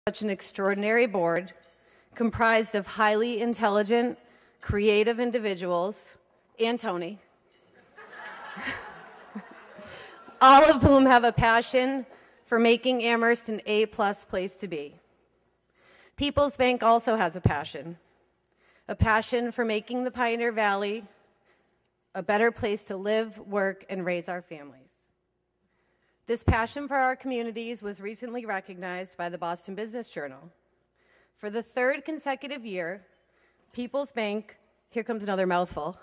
Such an extraordinary board comprised of highly intelligent, creative individuals, and Tony, all of whom have a passion for making Amherst an A-plus place to be. People's Bank also has a passion for making the Pioneer Valley a better place to live, work, and raise our families. This passion for our communities was recently recognized by the Boston Business Journal. For the third consecutive year, People's Bank, here comes another mouthful,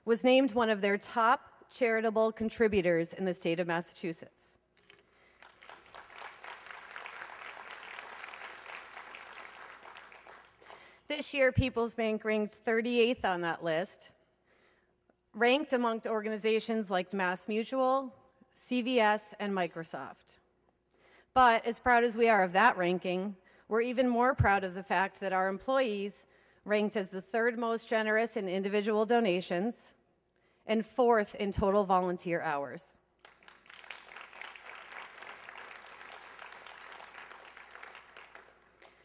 was named one of their top charitable contributors in the state of Massachusetts. This year, People's Bank ranked 38th on that list, ranked amongst organizations like Mass Mutual, CVS, and Microsoft. But as proud as we are of that ranking, we're even more proud of the fact that our employees ranked as the third most generous in individual donations and fourth in total volunteer hours.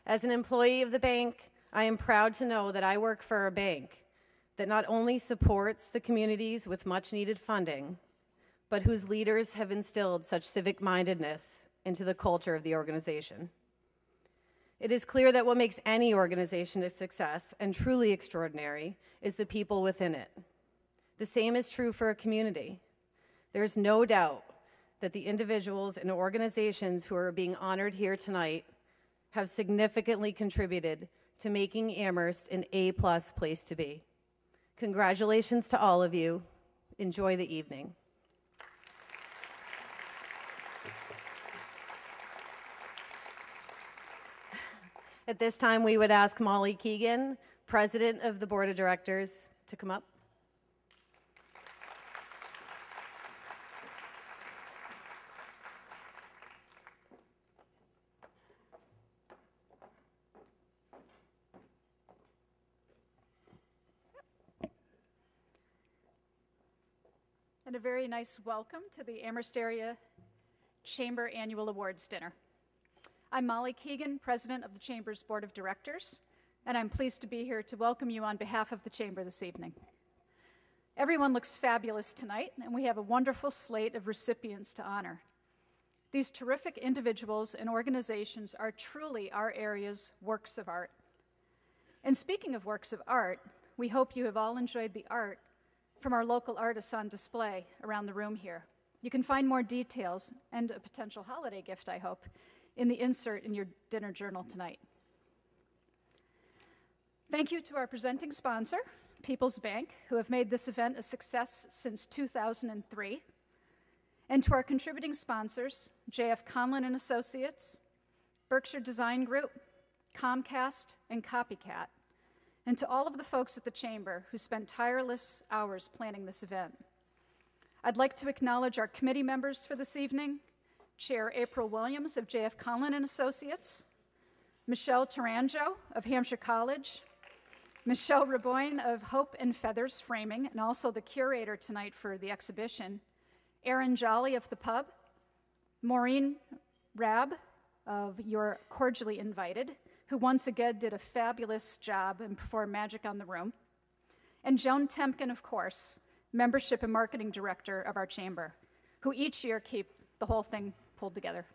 As an employee of the bank, I am proud to know that I work for a bank that not only supports the communities with much-needed funding, but whose leaders have instilled such civic-mindedness into the culture of the organization. It is clear that what makes any organization a success and truly extraordinary is the people within it. The same is true for a community. There is no doubt that the individuals and organizations who are being honored here tonight have significantly contributed to making Amherst an A-plus place to be. Congratulations to all of you. Enjoy the evening. At this time, we would ask Molly Keegan, President of the Board of Directors, to come up. And a very nice welcome to the Amherst Area Chamber Annual Awards Dinner. I'm Molly Keegan, President of the Chamber's Board of Directors, and I'm pleased to be here to welcome you on behalf of the Chamber this evening. Everyone looks fabulous tonight, and we have a wonderful slate of recipients to honor. These terrific individuals and organizations are truly our area's works of art. And speaking of works of art, we hope you have all enjoyed the art from our local artists on display around the room here. You can find more details and a potential holiday gift, I hope, in the insert in your dinner journal tonight. Thank you to our presenting sponsor, People's Bank, who have made this event a success since 2003, and to our contributing sponsors, J.F. Conlin and Associates, Berkshire Design Group, Comcast, and Copycat, and to all of the folks at the Chamber who spent tireless hours planning this event. I'd like to acknowledge our committee members for this evening, Chair April Williams of J.F. Conlin and Associates, Michelle Taranjo of Hampshire College, Michelle Raboyne of Hope and Feathers Framing, and also the curator tonight for the exhibition, Erin Jolly of The Pub, Maureen Rabb of You're Cordially Invited, who once again did a fabulous job and performed magic on the room, and Joan Temkin, of course, Membership and Marketing Director of our Chamber, who each year keep the whole thing pulled together.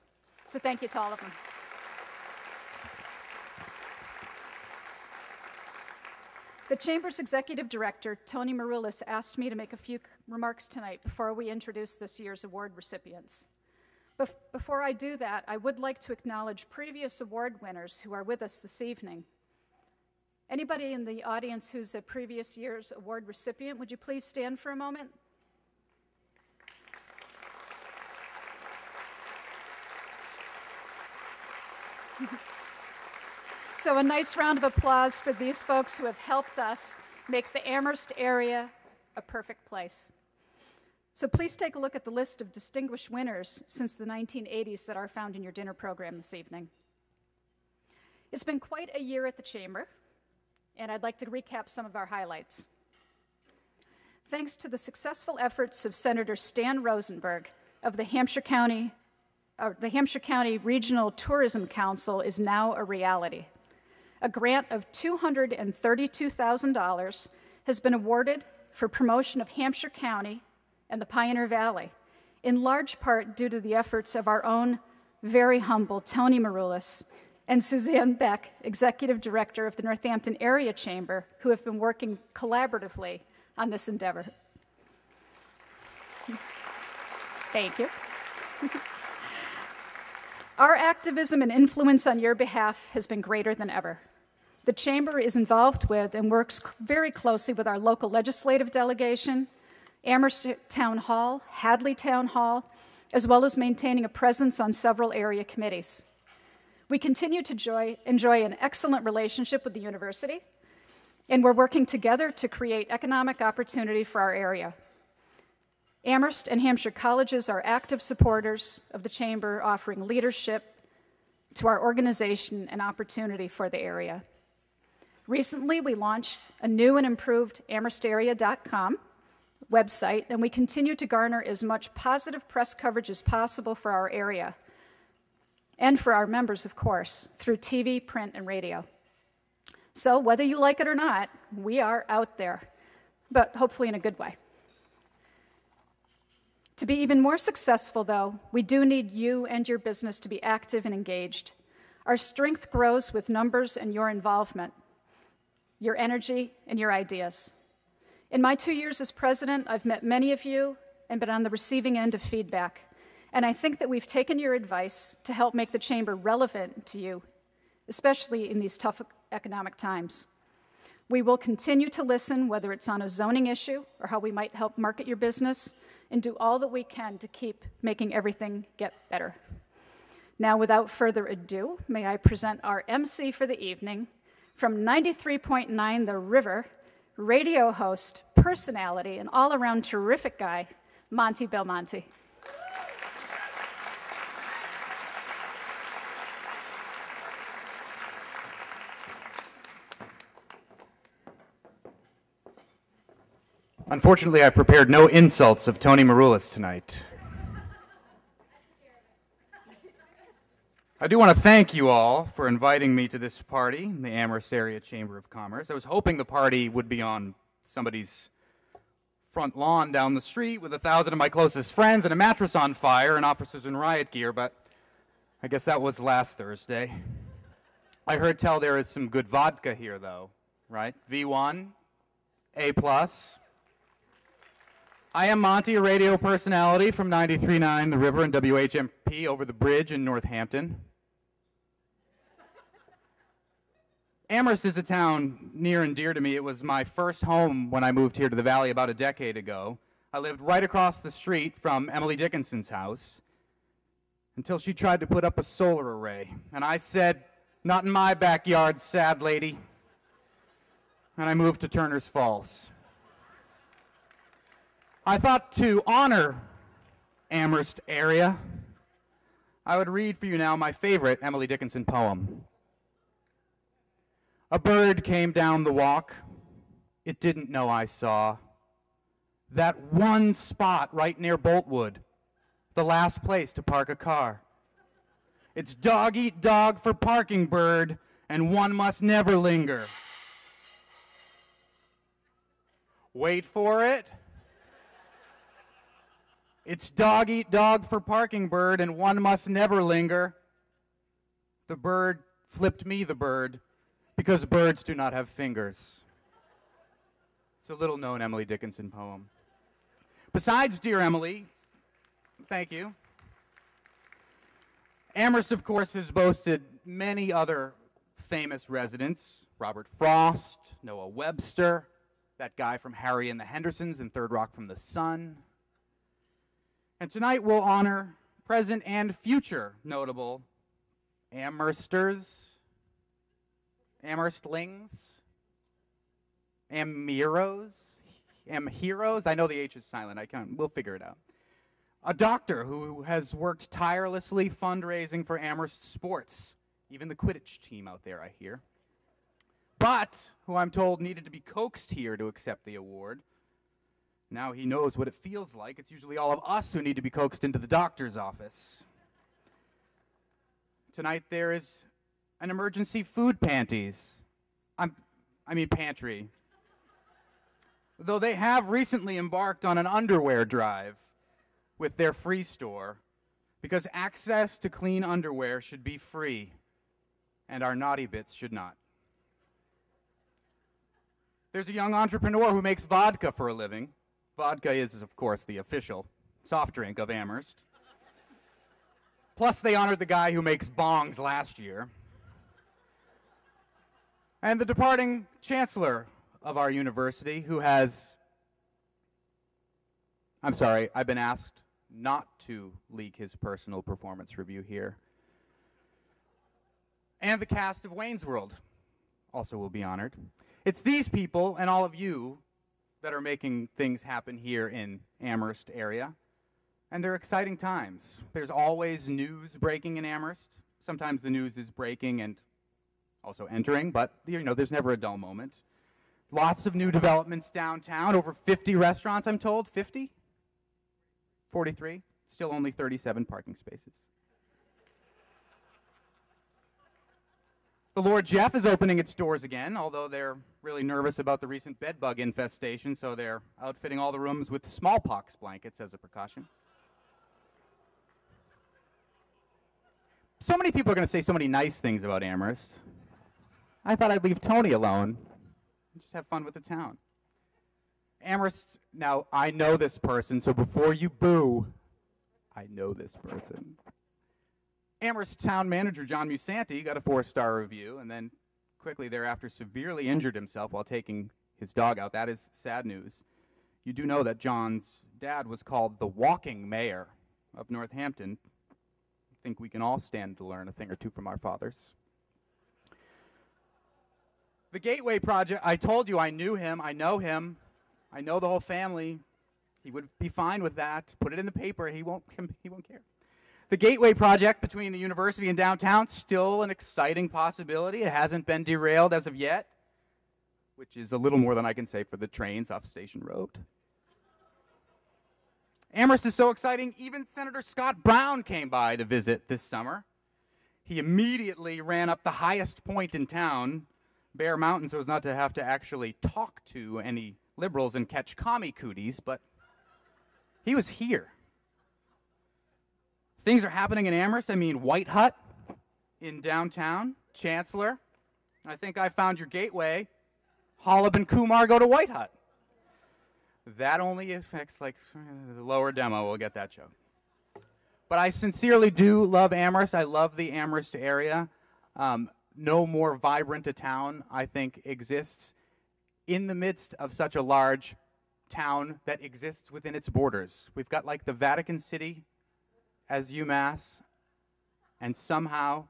So thank you to all of them. The Chamber's Executive Director, Tony Maroulis, asked me to make a few remarks tonight before we introduce this year's award recipients. Before I do that, I would like to acknowledge previous award winners who are with us this evening. Anybody in the audience who's a previous year's award recipient, would you please stand for a moment? So a nice round of applause for these folks who have helped us make the Amherst area a perfect place. So please take a look at the list of distinguished winners since the 1980s that are found in your dinner program this evening. It's been quite a year at the Chamber, and I'd like to recap some of our highlights. Thanks to the successful efforts of Senator Stan Rosenberg of the Hampshire County the Hampshire County Regional Tourism Council is now a reality. A grant of $232,000 has been awarded for promotion of Hampshire County and the Pioneer Valley, in large part due to the efforts of our own very humble Tony Maroulis and Suzanne Beck, Executive Director of the Northampton Area Chamber, who have been working collaboratively on this endeavor. Thank you. Our activism and influence on your behalf has been greater than ever. The Chamber is involved with and works very closely with our local legislative delegation, Amherst Town Hall, Hadley Town Hall, as well as maintaining a presence on several area committees. We continue to enjoy an excellent relationship with the university, and we're working together to create economic opportunity for our area. Amherst and Hampshire colleges are active supporters of the Chamber, offering leadership to our organization and opportunity for the area. Recently, we launched a new and improved amherstarea.com website, and we continue to garner as much positive press coverage as possible for our area, and for our members, of course, through TV, print, and radio. So whether you like it or not, we are out there, but hopefully in a good way. To be even more successful, though, we do need you and your business to be active and engaged. Our strength grows with numbers and your involvement, your energy, and your ideas. In my 2 years as president, I've met many of you and been on the receiving end of feedback, and I think that we've taken your advice to help make the Chamber relevant to you, especially in these tough economic times. We will continue to listen, whether it's on a zoning issue or how we might help market your business, and do all that we can to keep making everything get better. Now, without further ado, may I present our MC for the evening, from 93.9 The River, radio host, personality, and all-around terrific guy, Monty Belmonte. Unfortunately, I've prepared no insults of Tony Maroulis tonight. I do want to thank you all for inviting me to this party, the Amherst Area Chamber of Commerce. I was hoping the party would be on somebody's front lawn down the street with 1,000 of my closest friends and a mattress on fire and officers in riot gear, but I guess that was last Thursday. I heard tell there is some good vodka here, though, right? V1, A+. I am Monty, a radio personality from 93.9 The River and WHMP over the bridge in Northampton. Amherst is a town near and dear to me. It was my first home when I moved here to the Valley about a decade ago. I lived right across the street from Emily Dickinson's house until she tried to put up a solar array. And I said, "Not in my backyard, sad lady." And I moved to Turner's Falls. I thought to honor Amherst area, I would read for you now my favorite Emily Dickinson poem. A bird came down the walk, it didn't know I saw. That one spot right near Boltwood, the last place to park a car. It's dog eat dog for parking bird, and one must never linger. Wait for it. It's dog eat dog for parking bird, and one must never linger. The bird flipped me the bird, because birds do not have fingers. It's a little-known Emily Dickinson poem. Besides Dear Emily, thank you, Amherst, of course, has boasted many other famous residents. Robert Frost, Noah Webster, that guy from Harry and the Hendersons and Third Rock from the Sun. And tonight we'll honor present and future notable Amhersters, Amherstlings, Amheros, I know the H is silent, we'll figure it out. A doctor who has worked tirelessly fundraising for Amherst sports, even the Quidditch team out there, I hear. But who I'm told needed to be coaxed here to accept the award. Now he knows what it feels like. It's usually all of us who need to be coaxed into the doctor's office. Tonight there is an emergency food panties. I mean pantry. Though they have recently embarked on an underwear drive with their free store, because access to clean underwear should be free, and our naughty bits should not. There's a young entrepreneur who makes vodka for a living. Vodka is, of course, the official soft drink of Amherst. Plus, they honored the guy who makes bongs last year. And the departing chancellor of our university, who has, I'm sorry, I've been asked not to leak his personal performance review here. And the cast of Wayne's World also will be honored. It's these people and all of you that are making things happen here in Amherst area. And they're exciting times. There's always news breaking in Amherst. Sometimes the news is breaking and also entering, but there's never a dull moment. Lots of new developments downtown, over 50 restaurants, I'm told. 50? 43? Still only 37 parking spaces. The Lord Jeff is opening its doors again, although they're really nervous about the recent bedbug infestation, so they're outfitting all the rooms with smallpox blankets as a precaution. So many people are going to say so many nice things about Amherst. I thought I'd leave Tony alone and just have fun with the town. Amherst, now I know this person, so before you boo, I know this person. Amherst town manager John Musanti got a 4-star review and then quickly thereafter severely injured himself while taking his dog out. That is sad news. You do know that John's dad was called the walking mayor of Northampton. I think we can all stand to learn a thing or two from our fathers. The Gateway Project, I told you I knew him, I know him, I know the whole family. He would be fine with that. Put it in the paper, he won't care. The Gateway Project between the university and downtown, still an exciting possibility. It hasn't been derailed as of yet, which is a little more than I can say for the trains off Station Road. Amherst is so exciting, even Senator Scott Brown came by to visit this summer. He immediately ran up the highest point in town, Bear Mountain, so as not to have to actually talk to any liberals and catch commie cooties, but he was here. Things are happening in Amherst. I mean, White Hut in downtown, Chancellor. I think I found your gateway. Holub and Kumar go to White Hut. That only affects like the lower demo. We'll get that joke. But I sincerely do love Amherst. I love the Amherst area. No more vibrant a town, I think, exists in the midst of such a large town that exists within its borders. We've got like the Vatican City as UMass, and somehow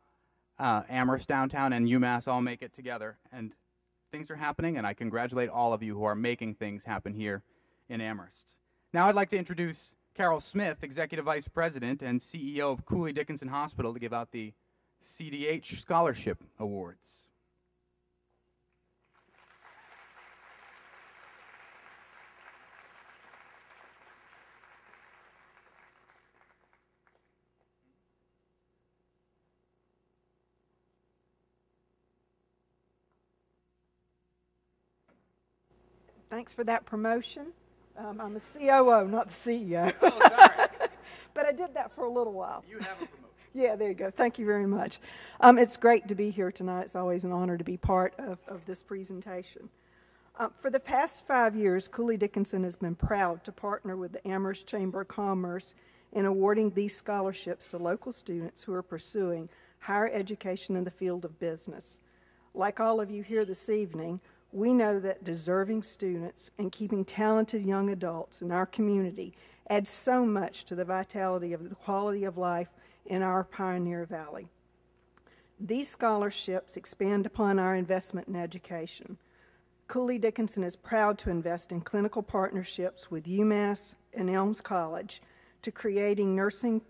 Amherst downtown and UMass all make it together. And things are happening, and I congratulate all of you who are making things happen here in Amherst. Now I'd like to introduce Carol Smith, Executive Vice President and CEO of Cooley Dickinson Hospital, to give out the CDH Scholarship Awards. Thanks for that promotion. I'm a COO, not the CEO. Oh, sorry. But I did that for a little while. You have a promotion. Yeah, there you go. Thank you very much. It's great to be here tonight. It's always an honor to be part of this presentation. For the past 5 years, Cooley Dickinson has been proud to partner with the Amherst Chamber of Commerce in awarding these scholarships to local students who are pursuing higher education in the field of business. Like all of you here this evening, we know that deserving students and keeping talented young adults in our community adds so much to the vitality of the quality of life in our Pioneer Valley. These scholarships expand upon our investment in education. Cooley Dickinson is proud to invest in clinical partnerships with UMass and Elms College to creating nursing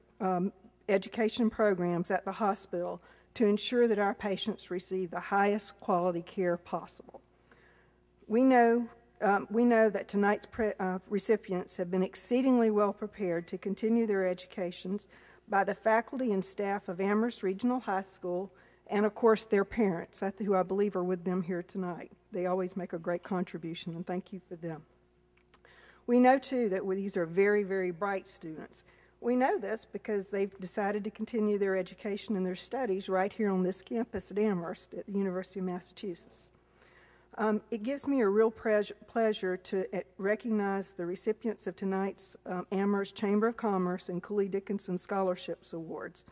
education programs at the hospital to ensure that our patients receive the highest quality care possible. We know that tonight's recipients have been exceedingly well prepared to continue their educations by the faculty and staff of Amherst Regional High School, and of course their parents, who I believe are with them here tonight. They always make a great contribution, and thank you for them. We know too that these are very, very bright students. We know this because they've decided to continue their education and their studies right here on this campus at Amherst at the University of Massachusetts. It gives me a real pleasure to recognize the recipients of tonight's Amherst Chamber of Commerce and Cooley Dickinson Scholarships Awards.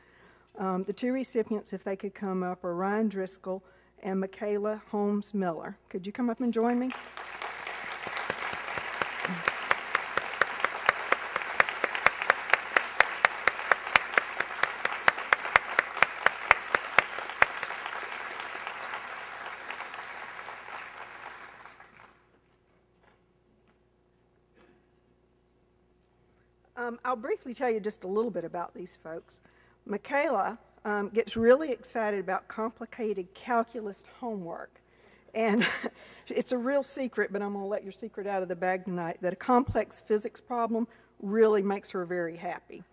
The two recipients, if they could come up, are Ryan Driscoll and Michaela Holmes Miller. Could you come up and join me? I'll briefly tell you just a little bit about these folks. Michaela gets really excited about complicated calculus homework. And it's a real secret, but I'm going to let your secret out of the bag tonight, that a complex physics problem really makes her very happy.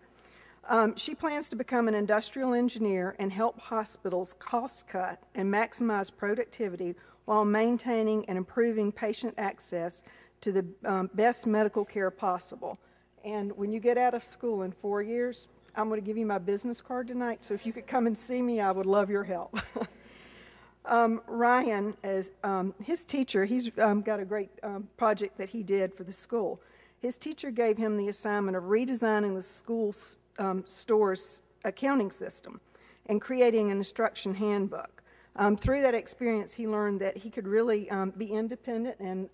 She plans to become an industrial engineer and help hospitals cost cut and maximize productivity while maintaining and improving patient access to the best medical care possible. And when you get out of school in 4 years, I'm going to give you my business card tonight, so if you could come and see me, I would love your help. Ryan, as his teacher, he's got a great project that he did for the school. His teacher gave him the assignment of redesigning the school store's accounting system and creating an instruction handbook. Through that experience, he learned that he could really be independent and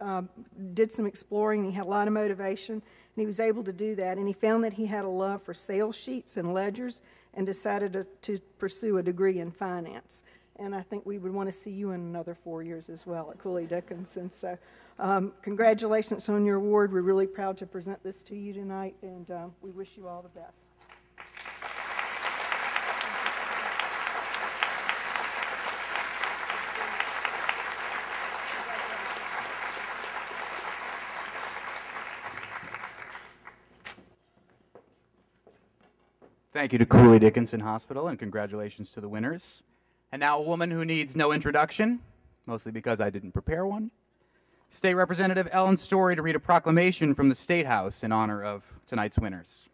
did some exploring. He had a lot of motivation, and he was able to do that. And he found that he had a love for sales sheets and ledgers and decided to pursue a degree in finance. And I think we would want to see you in another 4 years as well at Cooley Dickinson. So congratulations on your award. We're really proud to present this to you tonight, and we wish you all the best. Thank you to Cooley Dickinson Hospital, and congratulations to the winners. And now a woman who needs no introduction, mostly because I didn't prepare one. State Representative Ellen Story to read a proclamation from the State House in honor of tonight's winners.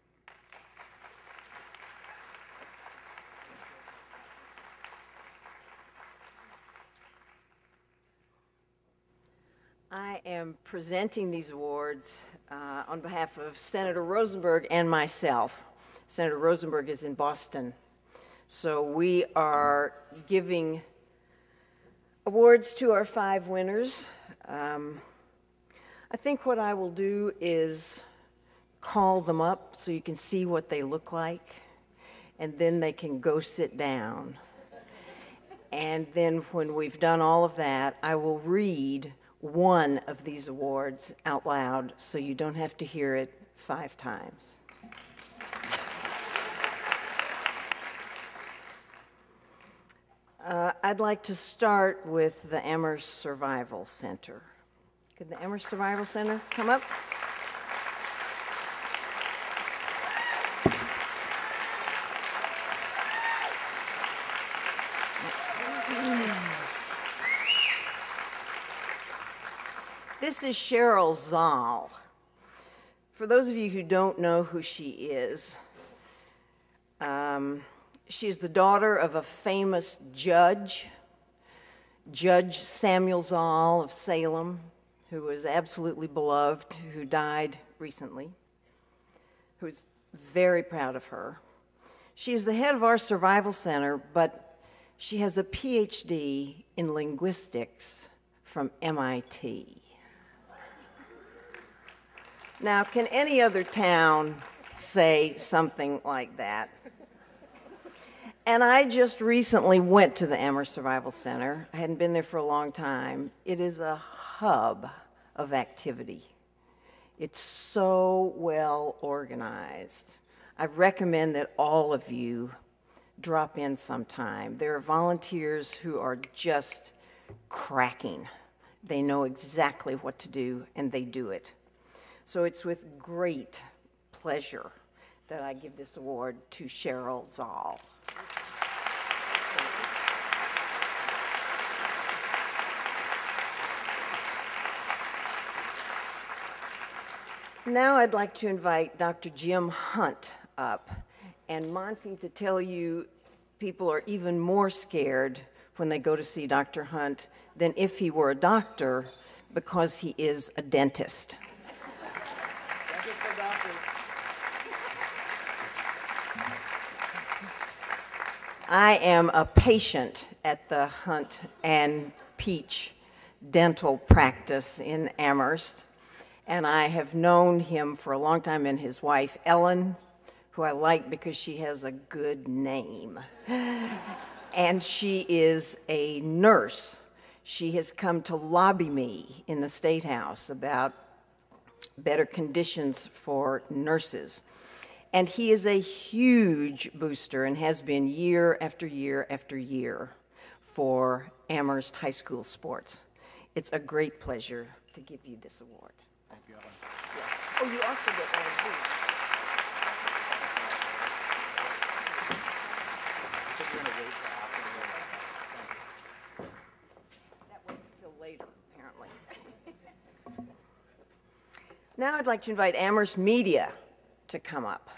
I am presenting these awards on behalf of Senator Rosenberg and myself. Senator Rosenberg is in Boston. So we are giving awards to our 5 winners. I think what I will do is call them up so you can see what they look like, and then they can go sit down. And then when we've done all of that, I will read one of these awards out loud so you don't have to hear it 5 times. I'd like to start with the Amherst Survival Center. Could the Amherst Survival Center come up? This is Cheryl Zoll. For those of you who don't know who she is, she's the daughter of a famous judge, Judge Samuel Zoll of Salem, who was absolutely beloved, who died recently, who's very proud of her. She's the head of our survival center, but she has a PhD in linguistics from MIT. Now, can any other town say something like that? And I just recently went to the Amherst Survival Center. I hadn't been there for a long time. It is a hub of activity. It's so well organized. I recommend that all of you drop in sometime. There are volunteers who are just cracking. They know exactly what to do, and they do it. So it's with great pleasure that I give this award to Cheryl Zoll. Now I'd like to invite Dr. Jim Hunt up, and Monty, to tell you people are even more scared when they go to see Dr. Hunt than if he were a doctor, because he is a dentist. I am a patient at the Hunt and Peach dental practice in Amherst, and I have known him for a long time, and his wife, Ellen, who I like because she has a good name. And she is a nurse. She has come to lobby me in the State House about better conditions for nurses. And he is a huge booster and has been year after year after year for Amherst High School sports. It's a great pleasure to give you this award. Thank you, Ellen. Yes. Oh, you also get one of these. That waits till later, apparently. Now I'd like to invite Amherst Media to come up.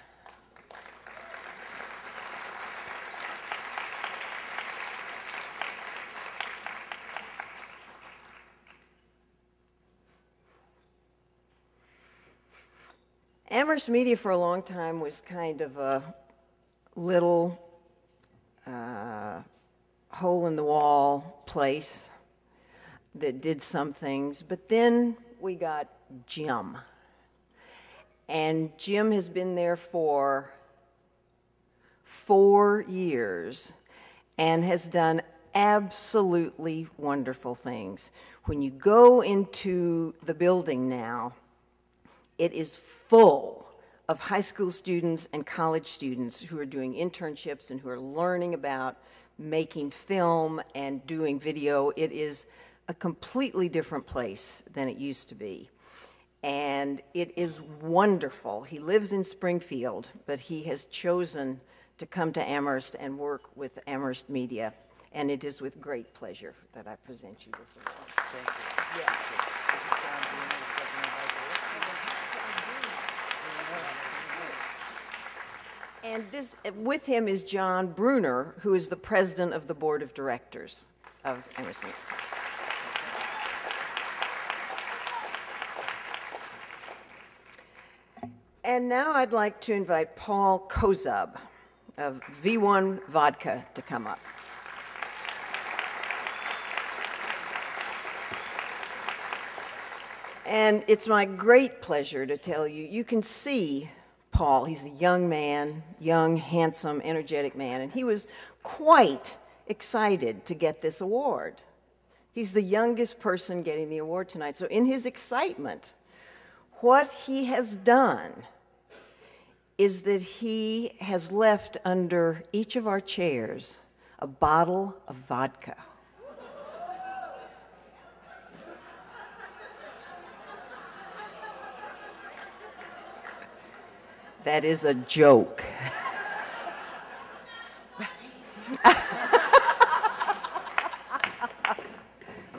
Amherst Media for a long time was kind of a little hole-in-the-wall place that did some things, but then we got Jim. And Jim has been there for 4 years and has done absolutely wonderful things. When you go into the building now, it is full of high school students and college students who are doing internships and who are learning about making film and doing video. It is a completely different place than it used to be. And it is wonderful. He lives in Springfield, but he has chosen to come to Amherst and work with Amherst Media. And it is with great pleasure that I present you this award. Thank you. Yeah. And this, with him is John Bruner, who is the president of the board of directors of Amherst Media. And now I'd like to invite Paul Kozub of V1 Vodka to come up. And it's my great pleasure to tell you, you can see Paul. He's a young man, young, handsome, energetic man, and he was quite excited to get this award. He's the youngest person getting the award tonight. So in his excitement, what he has done is that he has left under each of our chairs a bottle of vodka. That is a joke.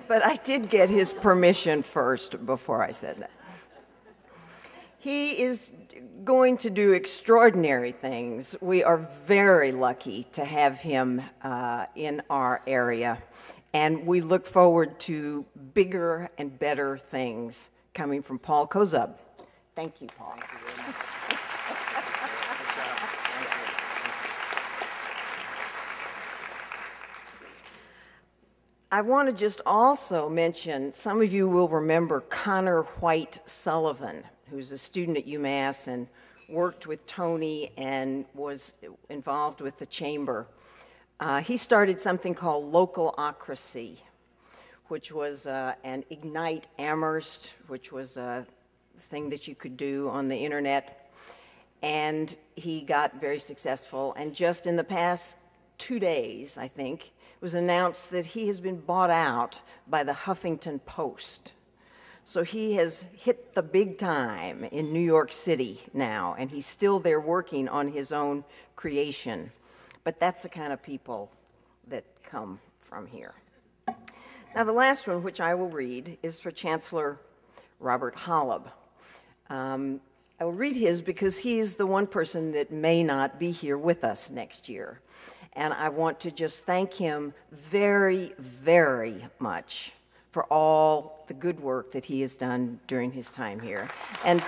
But I did get his permission first before I said that. He is going to do extraordinary things. We are very lucky to have him in our area, and we look forward to bigger and better things coming from Paul Kozub. Thank you, Paul. Thank you very much. I want to just also mention, some of you will remember Connor White Sullivan, who's a student at UMass and worked with Tony and was involved with the chamber. He started something called Localocracy, which was an Ignite Amherst, which was a thing that you could do on the internet. And he got very successful. And just in the past 2 days, I think, it was announced that he has been bought out by the Huffington Post. So he has hit the big time in New York City now, and he's still there working on his own creation. But that's the kind of people that come from here. Now, the last one, which I will read, is for Chancellor Robert Holub. I will read his because he's the one person that may not be here with us next year. And I want to just thank him very, very much for all the good work that he has done during his time here. And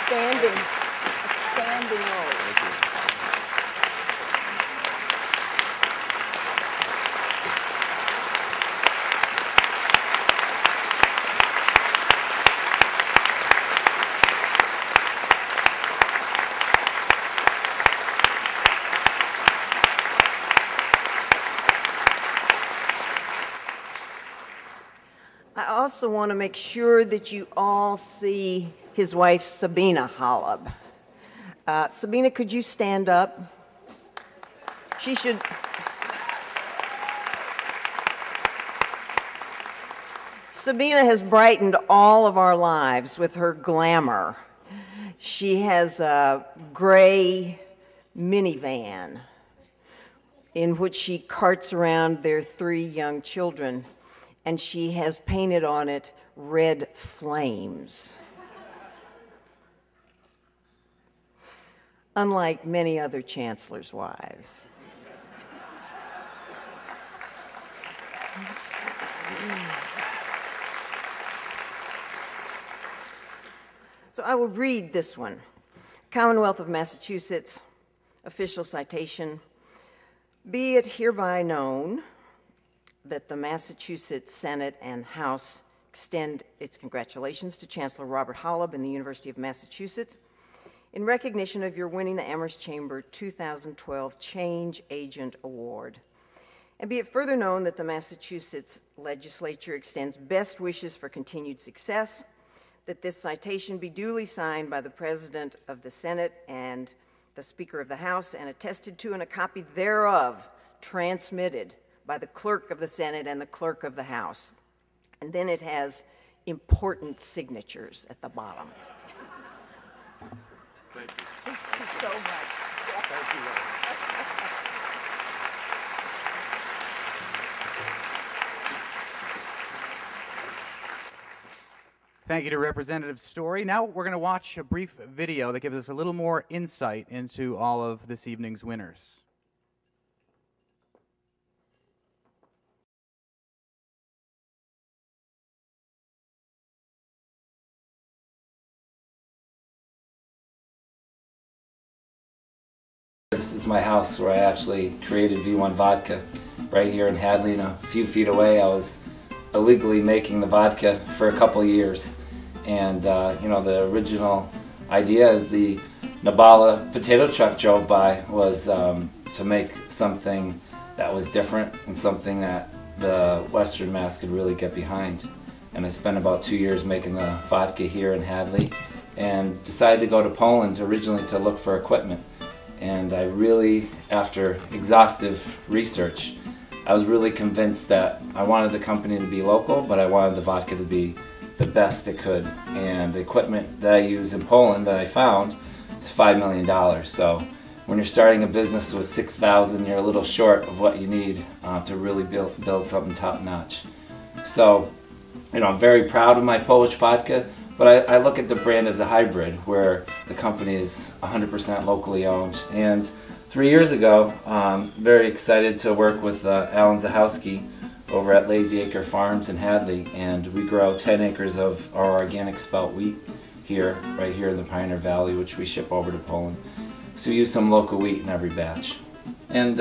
standing O. I also want to make sure that you all see his wife, Sabina Holub. Sabina, could you stand up? She should. Sabina has brightened all of our lives with her glamour. She has a gray minivan in which she carts around their 3 young children, and she has painted on it red flames. Unlike many other chancellors' wives. So I will read this one. Commonwealth of Massachusetts, official citation. Be it hereby known that the Massachusetts Senate and House extend its congratulations to Chancellor Robert Holub and the University of Massachusetts in recognition of your winning the Amherst Chamber 2012 Change Agent Award. And be it further known that the Massachusetts Legislature extends best wishes for continued success, that this citation be duly signed by the President of the Senate and the Speaker of the House and attested to, and a copy thereof transmitted by the Clerk of the Senate and the Clerk of the House. And then it has important signatures at the bottom. Thank you. Thank you so much. Thank you. Thank you to Representative Story. Now we're going to watch a brief video that gives us a little more insight into all of this evening's winners. This is my house where I actually created V1 Vodka, right here in Hadley, and a few feet away. I was illegally making the vodka for a couple of years, and you know, the original idea as the Nabala potato truck drove by was to make something that was different and something that the Western Mass could really get behind. And I spent about 2 years making the vodka here in Hadley, and decided to go to Poland originally to look for equipment. And I really, after exhaustive research, I was really convinced that I wanted the company to be local, but I wanted the vodka to be the best it could. And the equipment that I use in Poland that I found is $5 million. So when you're starting a business with 6,000, you're a little short of what you need to really build something top notch. So, you know, I'm very proud of my Polish vodka, but I look at the brand as a hybrid where the company is 100% locally owned. And 3 years ago, very excited to work with Alan Zahowski over at Lazy Acre Farms in Hadley, and we grow 10 acres of our organic spelt wheat here, right here in the Pioneer Valley, which we ship over to Poland. So we use some local wheat in every batch. And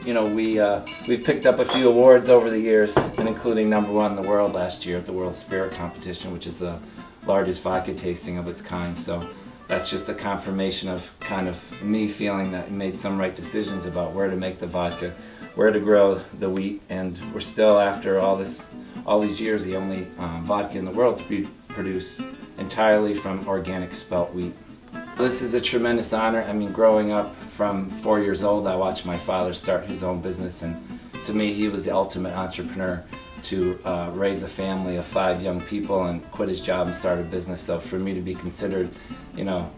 you know, we've picked up a few awards over the years, and including #1 in the world last year at the World Spirit Competition, which is the largest vodka tasting of its kind. So that's just a confirmation of kind of me feeling that we made some right decisions about where to make the vodka, where to grow the wheat, and we're still, after all these years, the only vodka in the world to be produced entirely from organic spelt wheat. This is a tremendous honor. I mean, growing up from 4 years old, I watched my father start his own business, and to me, he was the ultimate entrepreneur to raise a family of 5 young people and quit his job and start a business. So for me to be considered, you know,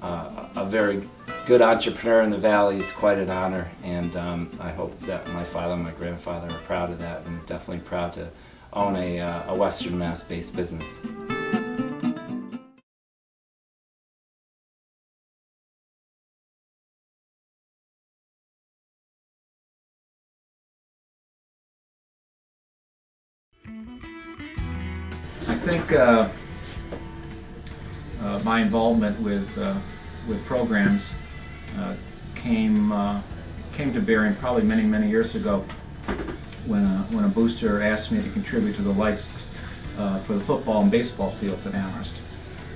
a very good entrepreneur in the Valley, it's quite an honor, and I hope that my father and my grandfather are proud of that, and definitely proud to own a Western Mass-based business. I think my involvement with programs came to bearing probably many years ago when a booster asked me to contribute to the lights for the football and baseball fields at Amherst,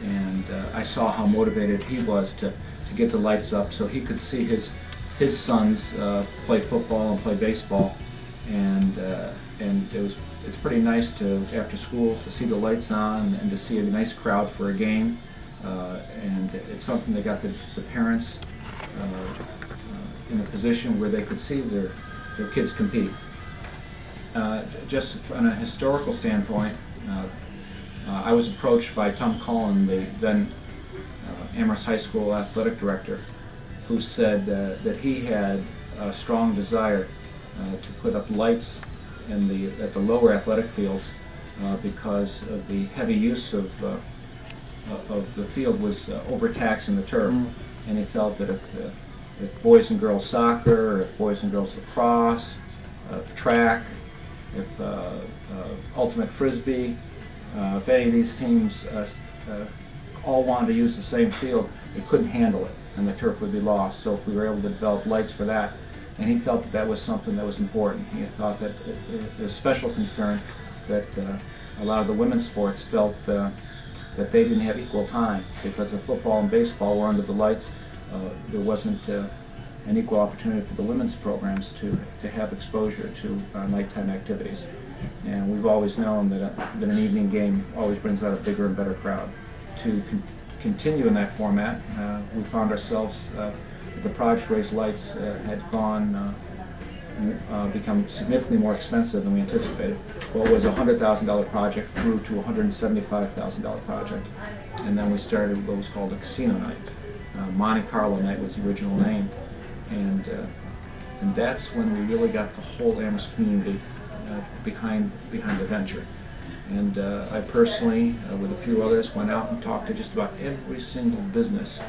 and I saw how motivated he was to get the lights up so he could see his sons play football and play baseball, and it's pretty nice to, after school, to see the lights on and to see a nice crowd for a game, and it's something that got the parents in a position where they could see their kids compete. Just from a historical standpoint, I was approached by Tom Cullen, the then Amherst High School athletic director, who said that he had a strong desire to put up lights at the lower athletic fields because of the heavy use of the field was overtaxing the turf, and he felt that if boys and girls soccer, if boys and girls lacrosse, track, if ultimate frisbee, if any of these teams all wanted to use the same field, they couldn't handle it, and the turf would be lost. So if we were able to develop lights for that, and he felt that was something that was important. He thought that there was special concern that a lot of the women's sports felt that they didn't have equal time, because if football and baseball were under the lights, there wasn't an equal opportunity for the women's programs to have exposure to nighttime activities. And we've always known that an evening game always brings out a bigger and better crowd. To continue in that format, we found ourselves the project raised lights had become significantly more expensive than we anticipated. What was a $100,000 project grew to a $175,000 project, and then we started what was called a casino night. Monte Carlo night was the original name, and that's when we really got the whole Amherst community behind the venture. And I personally, with a few others, went out and talked to just about every single business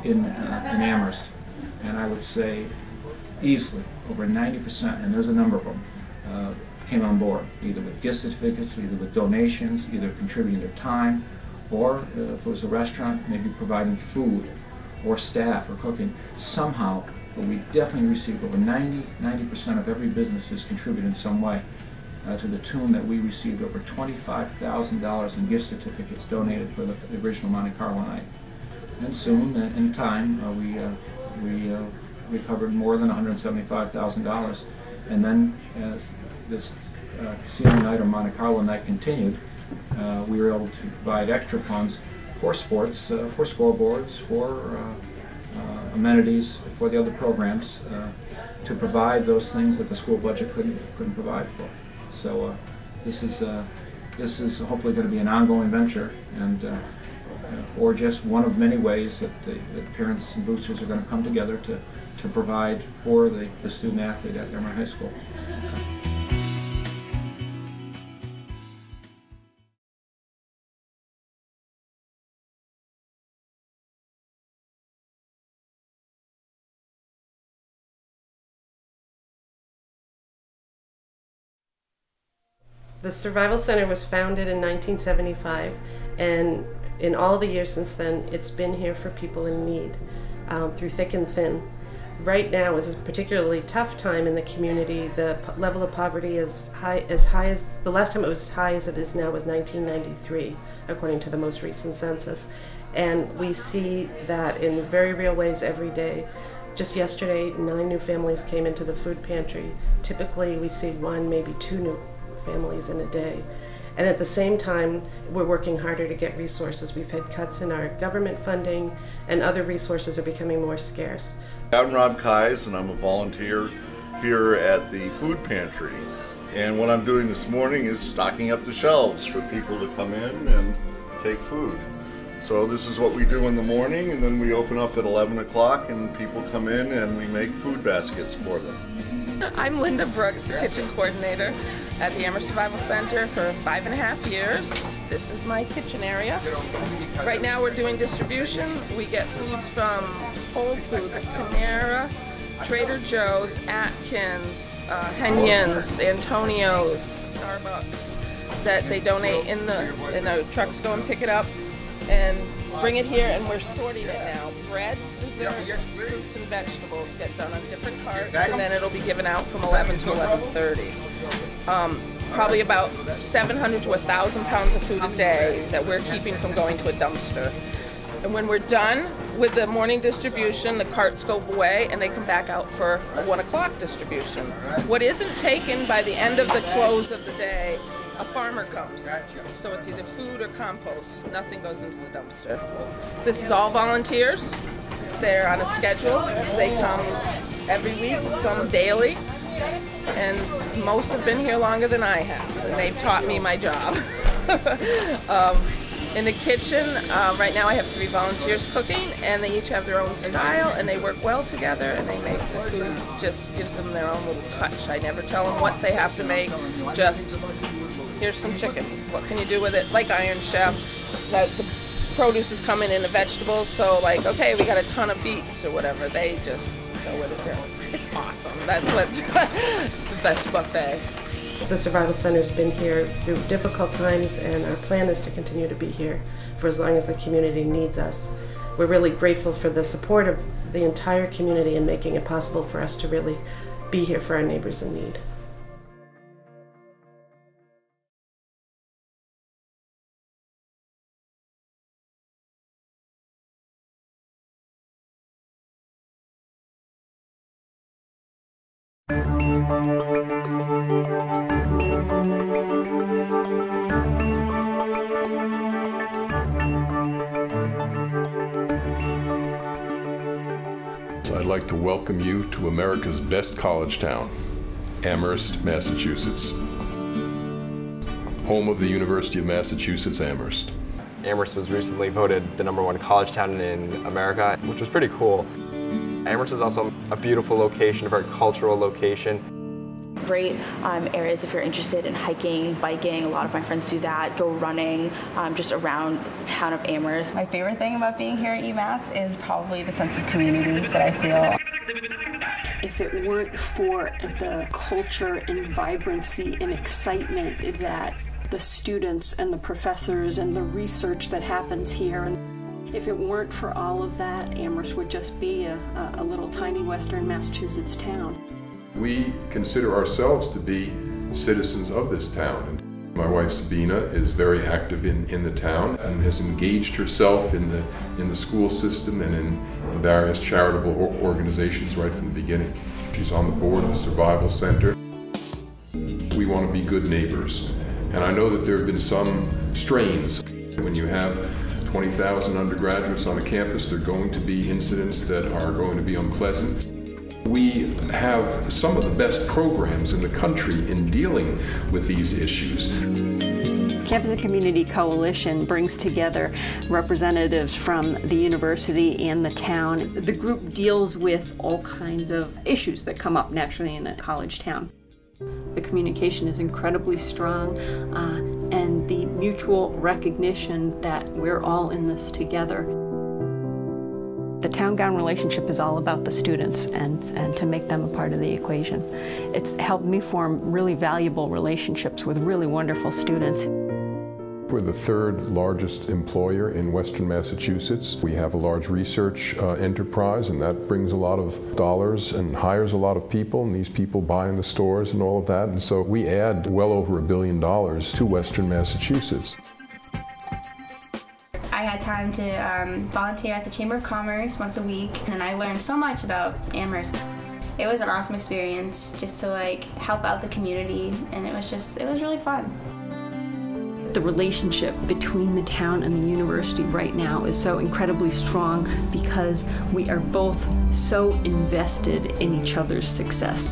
in Amherst. And I would say easily over 90%, and there's a number of them, came on board, either with gift certificates, either with donations, either contributing their time, or if it was a restaurant, maybe providing food or staff or cooking. Somehow, but we definitely received over 90% of every business has contributed in some way, to the tune that we received over $25,000 in gift certificates donated for the original Monte Carlo night. And soon, in time, we recovered more than $175,000, and then as this casino night or Monte Carlo night continued, we were able to provide extra funds for sports, for scoreboards, for amenities, for the other programs, to provide those things that the school budget couldn't provide for. So this is hopefully going to be an ongoing venture, and or just one of many ways that the parents and boosters are going to come together to provide for the student athlete at Amherst High School. The Survival Center was founded in 1975, and in all the years since then, it's been here for people in need, through thick and thin. Right now is a particularly tough time in the community. The level of poverty is as high as, the last time it was as high as it is now was 1993, according to the most recent census. And we see that in very real ways every day. Just yesterday, 9 new families came into the food pantry. Typically, we see 1, maybe 2 new families in a day. And at the same time, we're working harder to get resources. We've had cuts in our government funding, and other resources are becoming more scarce. I'm Rob Kais, and I'm a volunteer here at the food pantry. And what I'm doing this morning is stocking up the shelves for people to come in and take food. So this is what we do in the morning, and then we open up at 11 o'clock and people come in and we make food baskets for them. I'm Linda Brooks, kitchen coordinator at the Amherst Survival Center for 5.5 years. This is my kitchen area. Right now we're doing distribution. We get foods from Whole Foods, Panera, Trader Joe's, Atkins, Henyon's, Antonio's, Starbucks, that they donate in the trucks. Go and pick it up and bring it here, and we're sorting it now. Breads, desserts, fruits and vegetables get done on different carts, and then it'll be given out from 11 to 11:30. Probably about 700 to 1,000 pounds of food a day that we're keeping from going to a dumpster. And when we're done with the morning distribution, the carts go away and they come back out for a 1 o'clock distribution. What isn't taken by the end of the close of the day, a farmer comes. So it's either food or compost. Nothing goes into the dumpster. This is all volunteers. They're on a schedule. They come every week, some daily. And most have been here longer than I have. And they've taught me my job. In the kitchen, right now I have 3 volunteers cooking, and they each have their own style, and they work well together, and they make the food, just gives them their own little touch. I never tell them what they have to make, just, here's some chicken, what can you do with it? Like Iron Chef, the produce is coming in the vegetables, so like, okay, we got a ton of beets or whatever, they just go with it there. It's awesome, that's what's the best buffet. The Survival Center's been here through difficult times, and our plan is to continue to be here for as long as the community needs us. We're really grateful for the support of the entire community in making it possible for us to really be here for our neighbors in need. I'd like to welcome you to America's best college town, Amherst, Massachusetts. Home of the University of Massachusetts, Amherst. Amherst was recently voted the #1 college town in America, which was pretty cool. Amherst is also a beautiful location, a very cultural location. Great areas if you're interested in hiking, biking. A lot of my friends do that. Go running just around the town of Amherst. My favorite thing about being here at UMass is probably the sense of community that I feel. If it weren't for the culture and vibrancy and excitement that the students and the professors and the research that happens here, and if it weren't for all of that, Amherst would just be a little tiny western Massachusetts town. We consider ourselves to be citizens of this town. And my wife Sabina is very active in the town and has engaged herself in the school system and in various charitable organizations right from the beginning. She's on the board of the Survival Center. We want to be good neighbors. And I know that there have been some strains. When you have 20,000 undergraduates on a campus, there are going to be incidents that are going to be unpleasant. We have some of the best programs in the country in dealing with these issues. Campus and Community Coalition brings together representatives from the university and the town. The group deals with all kinds of issues that come up naturally in a college town. The communication is incredibly strong, and the mutual recognition that we're all in this together. The town-gown relationship is all about the students and to make them a part of the equation. It's helped me form really valuable relationships with really wonderful students. We're the 3rd largest employer in Western Massachusetts. We have a large research enterprise, and that brings a lot of dollars and hires a lot of people, and these people buy in the stores and all of that. And so we add well over $1 billion to Western Massachusetts. I had time to volunteer at the Chamber of Commerce once a week, and I learned so much about Amherst. It was an awesome experience just to help out the community, and it was really fun. The relationship between the town and the university right now is so incredibly strong because we are both so invested in each other's success.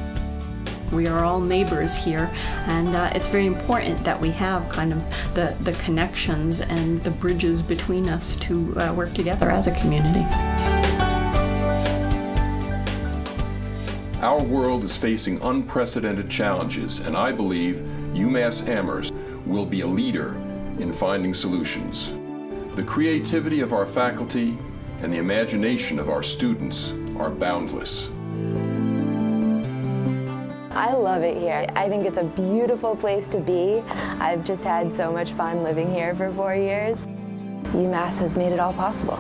We are all neighbors here, and it's very important that we have kind of the connections and the bridges between us to work together as a community. Our world is facing unprecedented challenges, and I believe UMass Amherst will be a leader in finding solutions. The creativity of our faculty and the imagination of our students are boundless. I love it here. I think it's a beautiful place to be. I've just had so much fun living here for 4 years. UMass has made it all possible.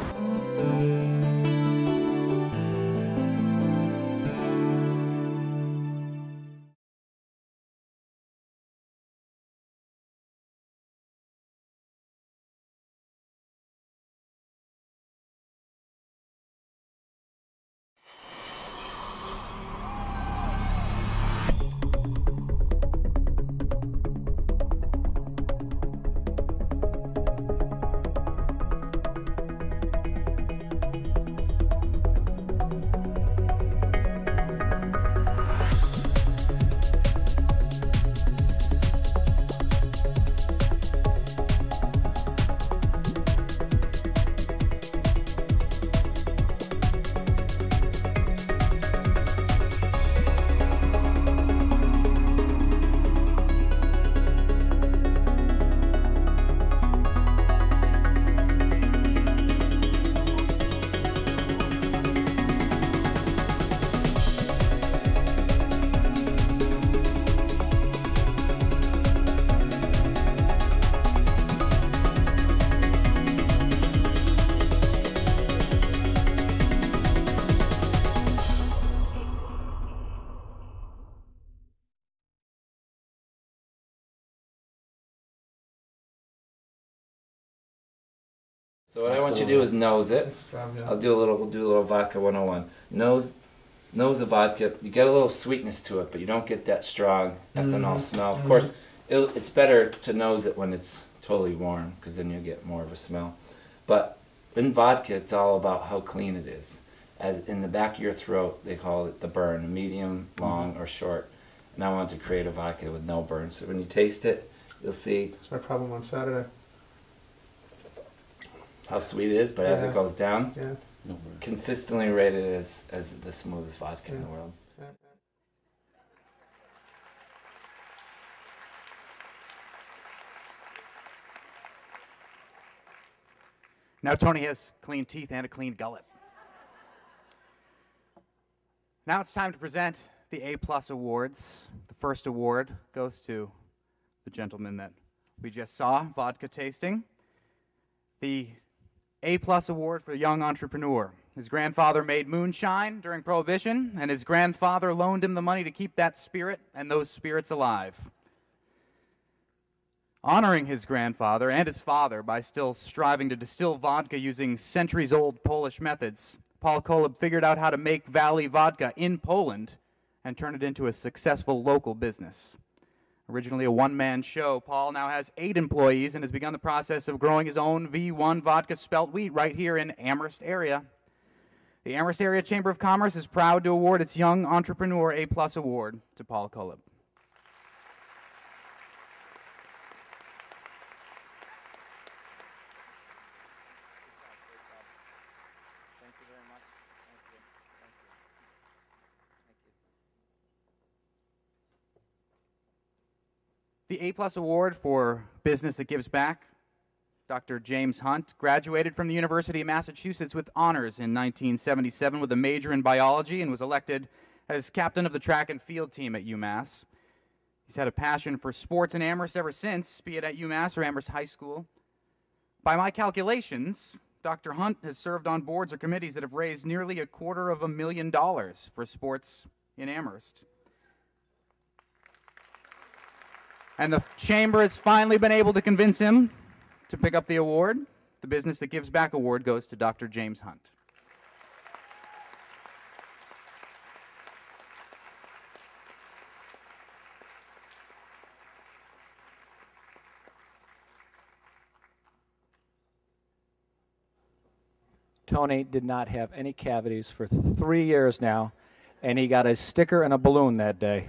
So what I want you to do is nose it. We'll do a little vodka 101. Nose the vodka. You get a little sweetness to it, but you don't get that strong ethanol smell. Of course, it's better to nose it when it's totally warm, because then you get more of a smell. But in vodka, it's all about how clean it is. As in the back of your throat, they call it the burn, medium, long, or short. And I want to create a vodka with no burn. So when you taste it, you'll see. That's my problem on Saturday. How sweet it is, but as it goes down, yeah. Consistently rated as the smoothest vodka in the world. Yeah. Now Tony has clean teeth and a clean gullet. Now it's time to present the A+ awards. The first award goes to the gentleman that we just saw, vodka tasting. The A+ award for a young entrepreneur. His grandfather made moonshine during Prohibition, and his grandfather loaned him the money to keep that spirit and those spirits alive. Honoring his grandfather and his father by still striving to distill vodka using centuries-old Polish methods, Paul Kolb figured out how to make Valley vodka in Poland and turn it into a successful local business. Originally a one-man show, Paul now has 8 employees and has begun the process of growing his own V1 vodka spelt wheat right here in Amherst area. The Amherst Area Chamber of Commerce is proud to award its Young Entrepreneur A+ Award to Paul Kolb. The A+ Award for Business That Gives Back. Dr. James Hunt graduated from the University of Massachusetts with honors in 1977 with a major in biology and was elected as captain of the track and field team at UMass. He's had a passion for sports in Amherst ever since, be it at UMass or Amherst High School. By my calculations, Dr. Hunt has served on boards or committees that have raised nearly $250,000 for sports in Amherst. And the chamber has finally been able to convince him to pick up the award. The Business That Gives Back award goes to Dr. James Hunt. Tony did not have any cavities for 3 years now, and he got a sticker and a balloon that day.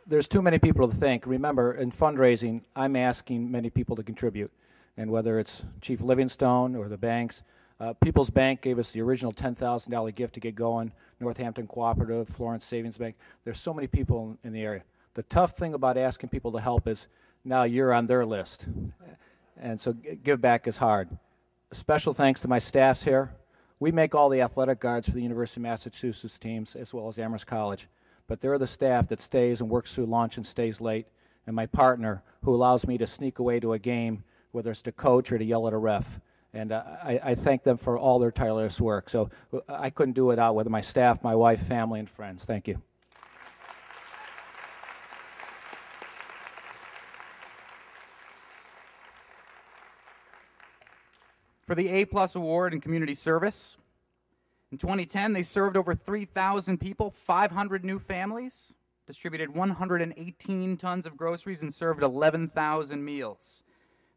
There's too many people to thank. Remember, in fundraising, I'm asking many people to contribute, and whether it's Chief Livingstone or the banks, People's Bank gave us the original $10,000 gift to get going, Northampton Cooperative, Florence Savings Bank. There's so many people in the area. The tough thing about asking people to help is now you're on their list. And so give back is hard. A special thanks to my staffs here. We make all the athletic guards for the University of Massachusetts teams as well as Amherst College. But they're the staff that stays and works through lunch and stays late. And my partner who allows me to sneak away to a game, whether it's to coach or to yell at a ref. And I thank them for all their tireless work. So I couldn't do it without with my staff, my wife, family, and friends. Thank you. For the A+ Award in Community Service, in 2010, they served over 3,000 people, 500 new families, distributed 118 tons of groceries, and served 11,000 meals.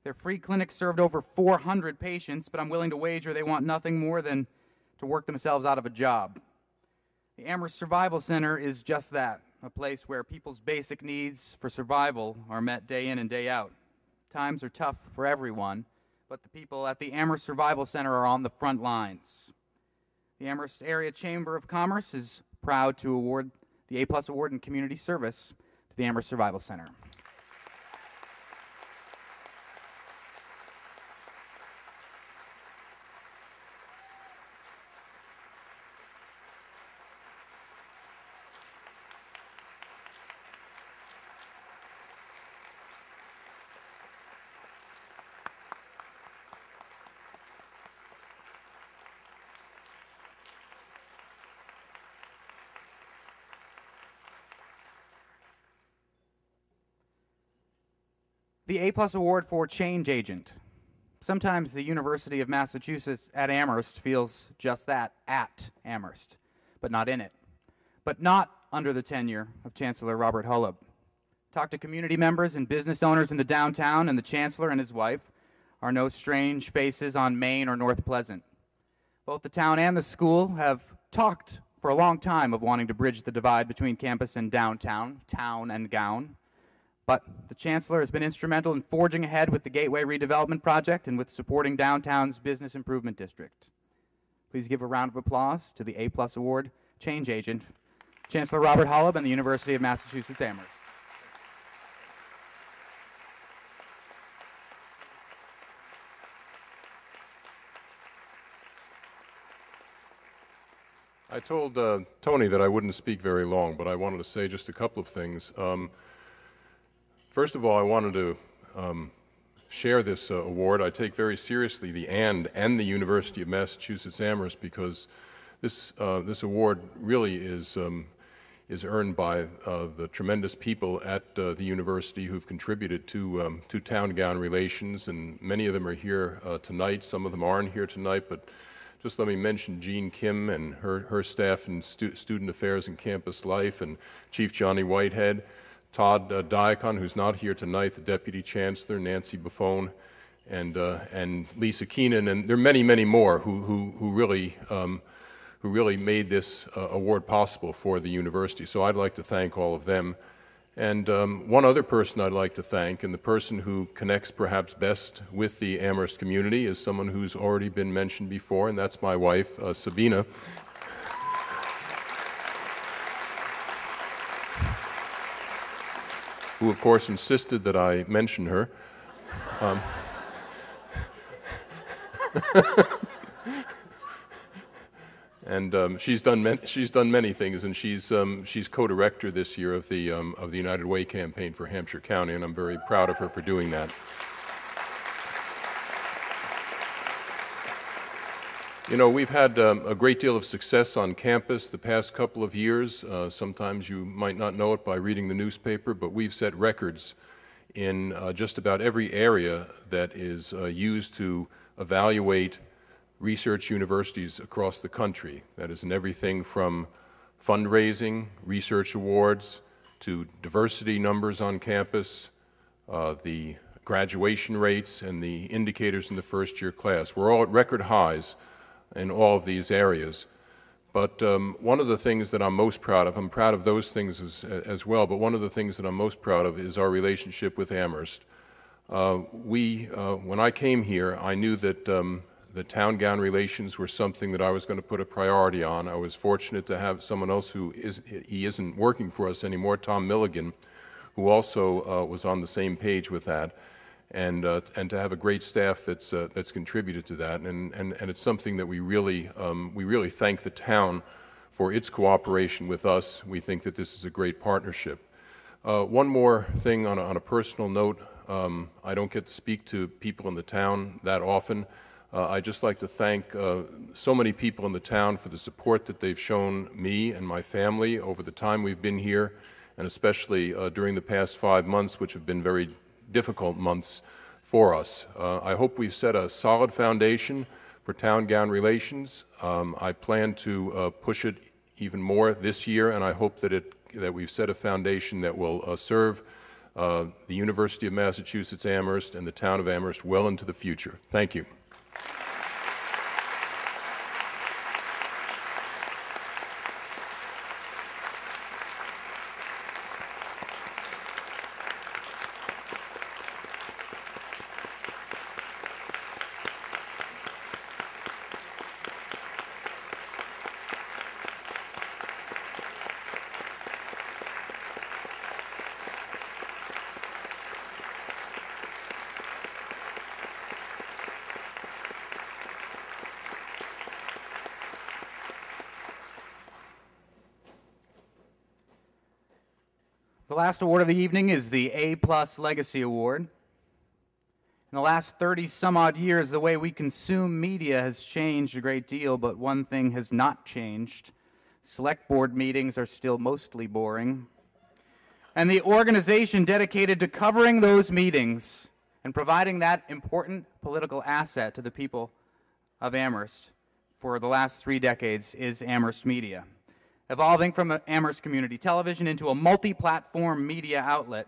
Their free clinic served over 400 patients, but I'm willing to wager they want nothing more than to work themselves out of a job. The Amherst Survival Center is just that, a place where people's basic needs for survival are met day in and day out. Times are tough for everyone, but the people at the Amherst Survival Center are on the front lines. The Amherst Area Chamber of Commerce is proud to award the A+ Award in Community Service to the Amherst Survival Center. The A+ Award for Change Agent. Sometimes the University of Massachusetts at Amherst feels just that, at Amherst, but not in it. But not under the tenure of Chancellor Robert Holub. Talk to community members and business owners in the downtown, and the Chancellor and his wife are no strange faces on Main or North Pleasant. Both the town and the school have talked for a long time of wanting to bridge the divide between campus and downtown, town and gown. But the Chancellor has been instrumental in forging ahead with the Gateway Redevelopment Project and with supporting downtown's Business Improvement District. Please give a round of applause to the A+ Award Change Agent, Chancellor Robert Holub and the University of Massachusetts Amherst. I told Tony that I wouldn't speak very long, but I wanted to say just a couple of things. First of all, I wanted to share this award. I take very seriously the and the University of Massachusetts Amherst, because this award really is earned by the tremendous people at the university who've contributed to town-gown relations, and many of them are here tonight. Some of them aren't here tonight, but just let me mention Jean Kim and her staff in student affairs and campus life, and Chief Johnny Whitehead, Todd Diacon, who's not here tonight, the Deputy Chancellor, Nancy Buffone, and Lisa Keenan, and there are many, many more who really made this award possible for the university. So I'd like to thank all of them. And one other person I'd like to thank, and the person who connects perhaps best with the Amherst community, is someone who's already been mentioned before, and that's my wife, Sabina. Who, of course, insisted that I mention her. And she's done many things, and she's co-director this year of the United Way campaign for Hampshire County, and I'm very proud of her for doing that. You know, we've had a great deal of success on campus the past couple of years. Sometimes you might not know it by reading the newspaper, but we've set records in just about every area that is used to evaluate research universities across the country. That is in everything from fundraising, research awards, to diversity numbers on campus, the graduation rates and the indicators in the first-year class. We're all at record highs in all of these areas. But one of the things that I'm most proud of, I'm proud of those things as well, but one of the things that I'm most proud of is our relationship with Amherst. When I came here, I knew that the town-gown relations were something that I was going to put a priority on. I was fortunate to have someone else he isn't working for us anymore, Tom Milligan, who also was on the same page with that, and to have a great staff that's contributed to that, and it's something that we really thank the town for its cooperation with us. We think that this is a great partnership. One more thing on a personal note. I don't get to speak to people in the town that often. I'd just like to thank so many people in the town for the support that they've shown me and my family over the time we've been here, and especially during the past 5 months, which have been very difficult months for us. I hope we've set a solid foundation for town-gown relations. I plan to push it even more this year, and I hope that we've set a foundation that will serve the University of Massachusetts Amherst and the town of Amherst well into the future. Thank you. The last award of the evening is the A+ Legacy Award. In the last 30 some odd years, the way we consume media has changed a great deal, but one thing has not changed. Select board meetings are still mostly boring. And the organization dedicated to covering those meetings and providing that important political asset to the people of Amherst for the last 3 decades is Amherst Media. Evolving from Amherst Community Television into a multi-platform media outlet,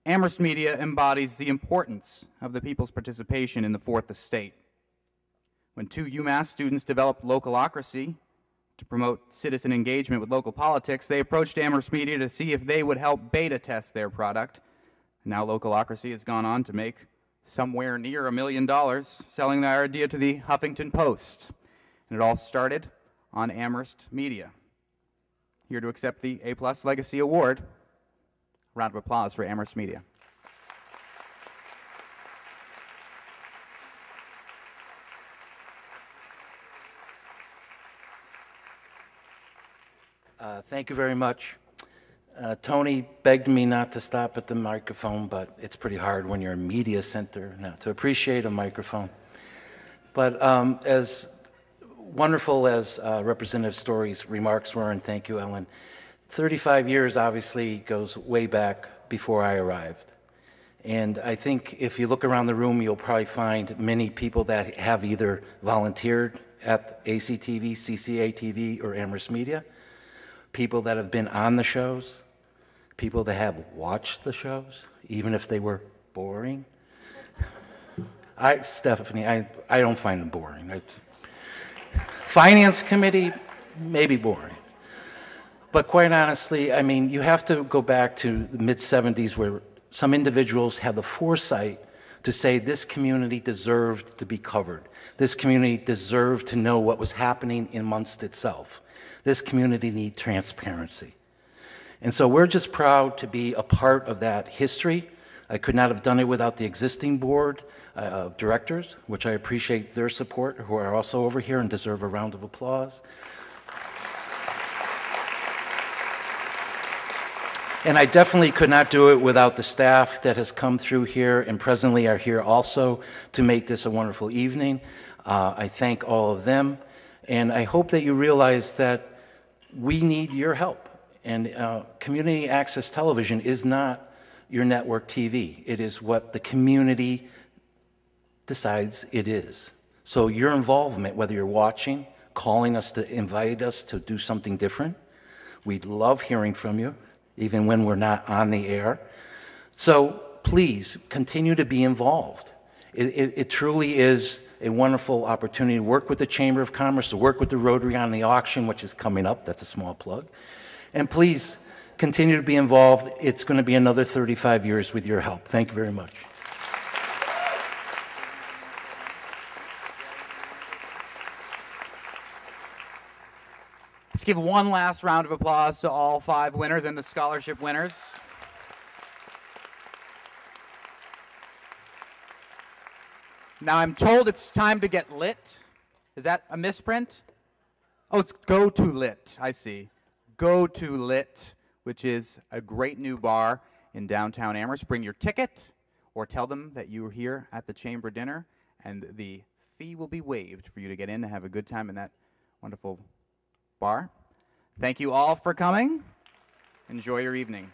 Amherst Media embodies the importance of the people's participation in the Fourth Estate. When 2 UMass students developed Localocracy to promote citizen engagement with local politics, they approached Amherst Media to see if they would help beta test their product. Now Localocracy has gone on to make somewhere near $1 million selling their idea to the Huffington Post. And it all started on Amherst Media. Here to accept the A+ Legacy Award. Round of applause for Amherst Media. Thank you very much. Tony begged me not to stop at the microphone, but it's pretty hard when you're a media center not to appreciate a microphone. But as wonderful as Representative Story's remarks were, and thank you, Ellen, 35 years obviously goes way back before I arrived. And I think if you look around the room, you'll probably find many people that have either volunteered at ACTV, CCA-TV, or Amherst Media, people that have been on the shows, people that have watched the shows, even if they were boring. Stephanie, I don't find them boring. Finance committee, maybe boring. But quite honestly, I mean, you have to go back to the mid-'70s where some individuals had the foresight to say this community deserved to be covered. This community deserved to know what was happening amongst itself. This community needs transparency. And so we're just proud to be a part of that history. I could not have done it without the existing board of directors, which I appreciate their support, who are also over here and deserve a round of applause. And I definitely could not do it without the staff that has come through here and presently are here also to make this a wonderful evening. I thank all of them, and I hope that you realize that we need your help. And community access television is not your network TV. It is what the community decides it is. So your involvement, whether you're watching, calling us to invite us to do something different, we'd love hearing from you, even when we're not on the air. So please continue to be involved. It truly is a wonderful opportunity to work with the Chamber of Commerce, to work with the Rotary on the auction, which is coming up. That's a small plug. And please continue to be involved. It's going to be another 35 years with your help. Thank you very much. Let's give one last round of applause to all 5 winners and the scholarship winners. Now I'm told it's time to get lit. Is that a misprint? Oh, it's Go To Lit. I see. Go To Lit, which is a great new bar in downtown Amherst. Bring your ticket or tell them that you were here at the Chamber dinner, and the fee will be waived for you to get in and have a good time in that wonderful bar. Thank you all for coming. Enjoy your evening.